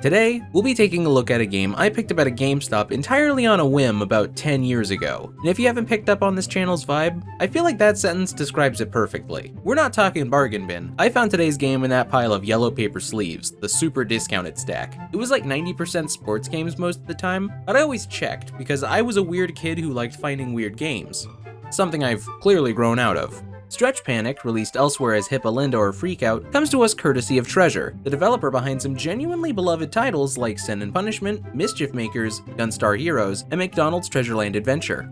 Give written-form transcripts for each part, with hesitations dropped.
Today, we'll be taking a look at a game I picked up at a GameStop entirely on a whim about 10 years ago. And if you haven't picked up on this channel's vibe, I feel like that sentence describes it perfectly. We're not talking bargain bin. I found today's game in that pile of yellow paper sleeves, the super discounted stack. It was like 90% sports games most of the time, but I always checked because I was a weird kid who liked finding weird games. Something I've clearly grown out of. Stretch Panic, released elsewhere as Hippa Linda or Freakout, comes to us courtesy of Treasure, the developer behind some genuinely beloved titles like Sin and Punishment, Mischief Makers, Gunstar Heroes, and McDonald's Treasureland Adventure.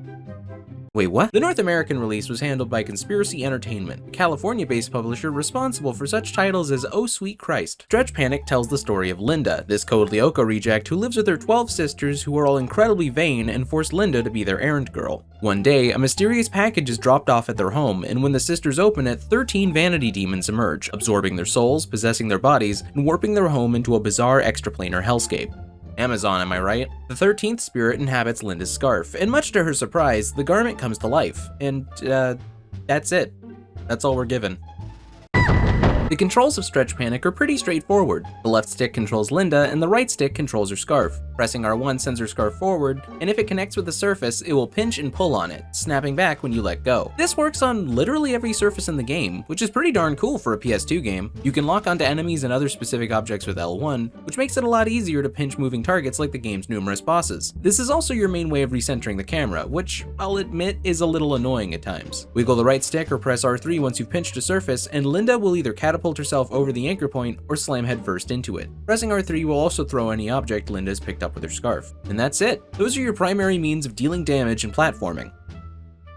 Wait, what? The North American release was handled by Conspiracy Entertainment, a California-based publisher responsible for such titles as Oh Sweet Christ. Stretch Panic tells the story of Linda, this Code Lyoko reject who lives with her 12 sisters who are all incredibly vain and force Linda to be their errand girl. One day, a mysterious package is dropped off at their home, and when the sisters open it, 13 vanity demons emerge, absorbing their souls, possessing their bodies, and warping their home into a bizarre extraplanar hellscape. Amazon, am I right? The 13th spirit inhabits Linda's scarf, and much to her surprise, the garment comes to life. And, that's it. That's all we're given. The controls of Stretch Panic are pretty straightforward. The left stick controls Linda, and the right stick controls her scarf. Pressing R1 sends her scarf forward, and if it connects with the surface, it will pinch and pull on it, snapping back when you let go. This works on literally every surface in the game, which is pretty darn cool for a PS2 game. You can lock onto enemies and other specific objects with L1, which makes it a lot easier to pinch moving targets like the game's numerous bosses. This is also your main way of recentering the camera, which, I'll admit, is a little annoying at times. Wiggle the right stick or press R3 once you've pinched a surface, and Linda will either catapult herself over the anchor point or slam headfirst into it. Pressing R3 will also throw any object Linda has picked up with her scarf. And that's it. Those are your primary means of dealing damage and platforming.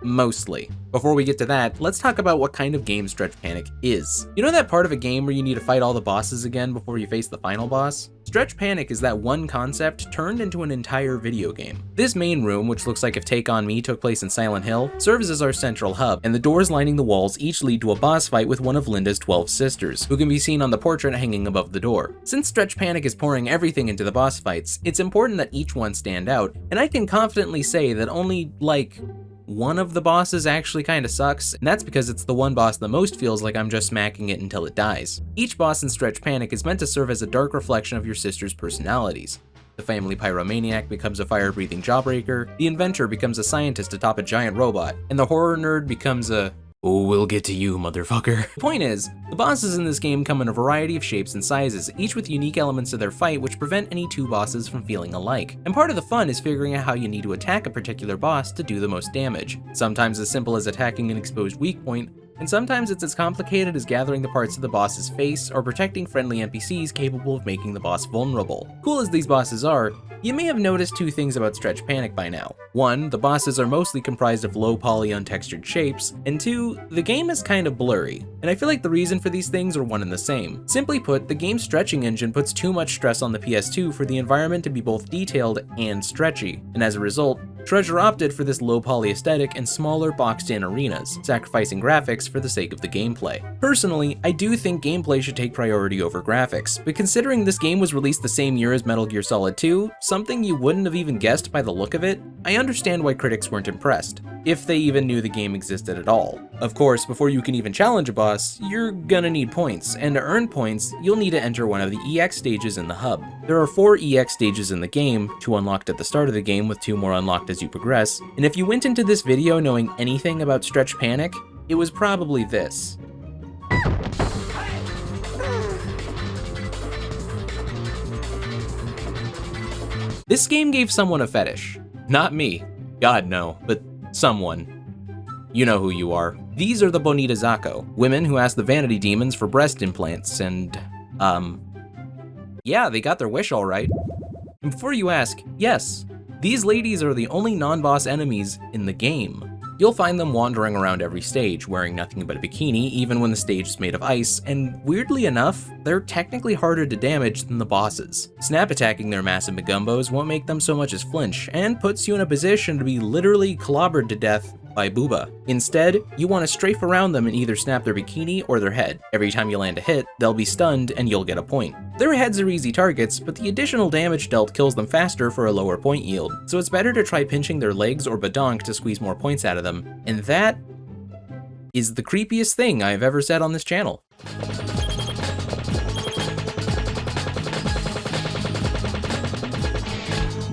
Mostly. Before we get to that, let's talk about what kind of game Stretch Panic is. You know that part of a game where you need to fight all the bosses again before you face the final boss? Stretch Panic is that one concept turned into an entire video game. This main room, which looks like if Take On Me took place in Silent Hill, serves as our central hub, and the doors lining the walls each lead to a boss fight with one of Linda's 12 sisters, who can be seen on the portrait hanging above the door. Since Stretch Panic is pouring everything into the boss fights, it's important that each one stand out, and I can confidently say that only, one of the bosses actually kinda sucks, and that's because it's the one boss that most feels like I'm just smacking it until it dies. Each boss in Stretch Panic is meant to serve as a dark reflection of your sisters' personalities. The family pyromaniac becomes a fire-breathing jawbreaker, the inventor becomes a scientist atop a giant robot, and the horror nerd becomes a "oh, we'll get to you, motherfucker." The point is, the bosses in this game come in a variety of shapes and sizes, each with unique elements to their fight which prevent any two bosses from feeling alike. And part of the fun is figuring out how you need to attack a particular boss to do the most damage. Sometimes as simple as attacking an exposed weak point, and sometimes it's as complicated as gathering the parts of the boss's face or protecting friendly NPCs capable of making the boss vulnerable. Cool as these bosses are, you may have noticed two things about Stretch Panic by now. One, the bosses are mostly comprised of low poly untextured shapes, and two, the game is kind of blurry. And I feel like the reason for these things are one and the same. Simply put, the game's stretching engine puts too much stress on the PS2 for the environment to be both detailed and stretchy, and as a result, Treasure opted for this low poly aesthetic and smaller boxed-in arenas, sacrificing graphics for the sake of the gameplay. Personally, I do think gameplay should take priority over graphics, but considering this game was released the same year as Metal Gear Solid 2, something you wouldn't have even guessed by the look of it, I understand why critics weren't impressed, if they even knew the game existed at all. Of course, before you can even challenge a boss, you're gonna need points, and to earn points, you'll need to enter one of the EX stages in the hub. There are 4 EX stages in the game, 2 unlocked at the start of the game with 2 more unlocked as you progress, and if you went into this video knowing anything about Stretch Panic, it was probably this. This game gave someone a fetish. Not me. God no, but someone. You know who you are. These are the Bonita Zako, women who ask the vanity demons for breast implants, and, yeah, they got their wish all right. And before you ask, yes, these ladies are the only non-boss enemies in the game. You'll find them wandering around every stage, wearing nothing but a bikini even when the stage is made of ice, and weirdly enough, they're technically harder to damage than the bosses. Snap attacking their massive Magumbos won't make them so much as flinch, and puts you in a position to be literally clobbered to death by Booba. Instead, you want to strafe around them and either snap their bikini or their head. Every time you land a hit, they'll be stunned and you'll get a point. Their heads are easy targets, but the additional damage dealt kills them faster for a lower point yield, so it's better to try pinching their legs or badonk to squeeze more points out of them, and that is the creepiest thing I've ever said on this channel.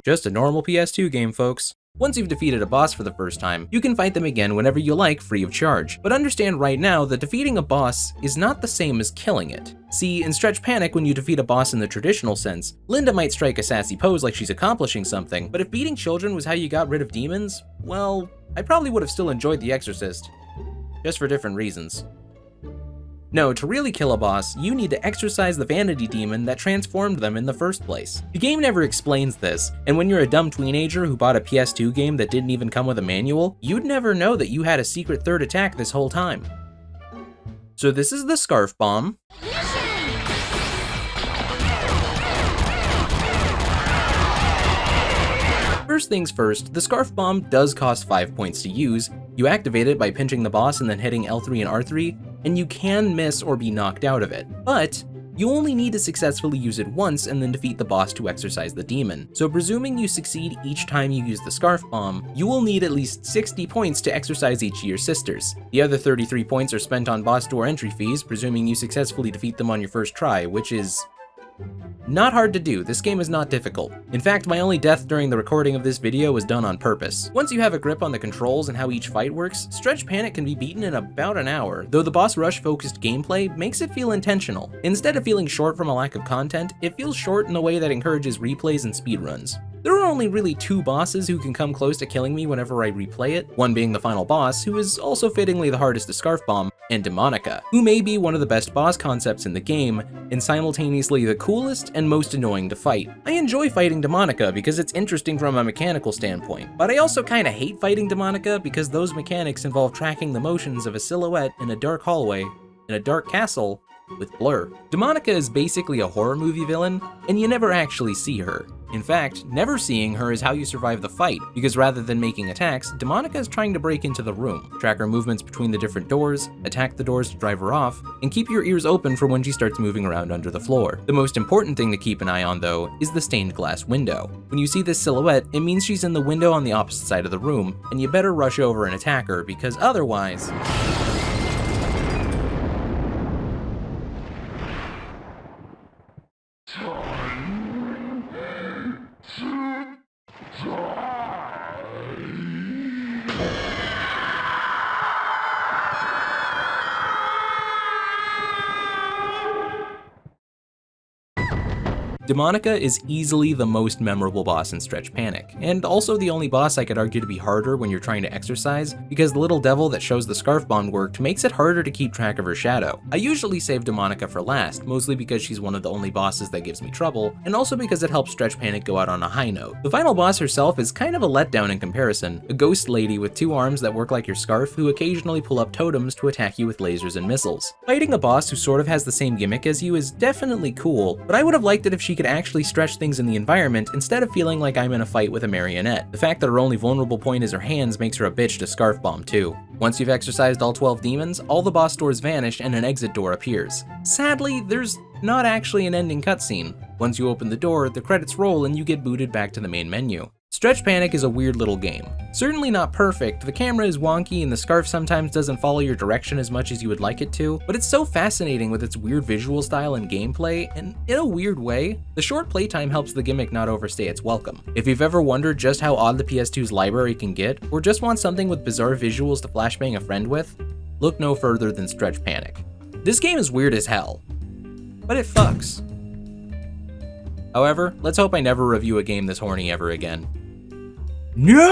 Just a normal PS2 game, folks. Once you've defeated a boss for the first time, you can fight them again whenever you like free of charge. But understand right now that defeating a boss is not the same as killing it. See, in Stretch Panic, when you defeat a boss in the traditional sense, Linda might strike a sassy pose like she's accomplishing something, but if beating children was how you got rid of demons, well, I probably would have still enjoyed The Exorcist. Just for different reasons. No, to really kill a boss, you need to exorcise the vanity demon that transformed them in the first place. The game never explains this, and when you're a dumb teenager who bought a PS2 game that didn't even come with a manual, you'd never know that you had a secret third attack this whole time. So this is the Scarf Bomb. First things first, the Scarf Bomb does cost 5 points to use. You activate it by pinching the boss and then hitting L3 and R3, and you can miss or be knocked out of it. But you only need to successfully use it once and then defeat the boss to exorcise the demon. So presuming you succeed each time you use the Scarf Bomb, you will need at least 60 points to exorcise each of your sisters. The other 33 points are spent on boss door entry fees, presuming you successfully defeat them on your first try, which is not hard to do. This game is not difficult. In fact, my only death during the recording of this video was done on purpose. Once you have a grip on the controls and how each fight works, Stretch Panic can be beaten in about an hour, though the boss rush focused gameplay makes it feel intentional. Instead of feeling short from a lack of content, it feels short in a way that encourages replays and speedruns. There are only really 2 bosses who can come close to killing me whenever I replay it, one being the final boss, who is also fittingly the hardest to Scarf Bomb, and Demonica, who may be one of the best boss concepts in the game, and simultaneously the coolest and most annoying to fight. I enjoy fighting Demonica because it's interesting from a mechanical standpoint, but I also kinda hate fighting Demonica because those mechanics involve tracking the motions of a silhouette in a dark hallway, in a dark castle, with blur. Demonica is basically a horror movie villain, and you never actually see her. In fact, never seeing her is how you survive the fight, because rather than making attacks, Demonica is trying to break into the room, track her movements between the different doors, attack the doors to drive her off, and keep your ears open for when she starts moving around under the floor. The most important thing to keep an eye on, though, is the stained glass window. When you see this silhouette, it means she's in the window on the opposite side of the room, and you better rush over and attack her, because otherwise... Demonica is easily the most memorable boss in Stretch Panic, and also the only boss I could argue to be harder when you're trying to exorcise, because the little devil that shows the Scarf Bomb worked makes it harder to keep track of her shadow. I usually save Demonica for last, mostly because she's one of the only bosses that gives me trouble, and also because it helps Stretch Panic go out on a high note. The final boss herself is kind of a letdown in comparison, a ghost lady with 2 arms that work like your scarf who occasionally pull up totems to attack you with lasers and missiles. Fighting a boss who sort of has the same gimmick as you is definitely cool, but I would have liked it if she could actually stretch things in the environment instead of feeling like I'm in a fight with a marionette. The fact that her only vulnerable point is her hands makes her a bitch to Scarf Bomb too. Once you've exorcised all 12 demons, all the boss doors vanish and an exit door appears. Sadly, there's not actually an ending cutscene. Once you open the door, the credits roll and you get booted back to the main menu. Stretch Panic is a weird little game. Certainly not perfect, the camera is wonky and the scarf sometimes doesn't follow your direction as much as you would like it to, but it's so fascinating with its weird visual style and gameplay, and in a weird way, the short playtime helps the gimmick not overstay its welcome. If you've ever wondered just how odd the PS2's library can get, or just want something with bizarre visuals to flashbang a friend with, look no further than Stretch Panic. This game is weird as hell, but it fucks. However, let's hope I never review a game this horny ever again. No!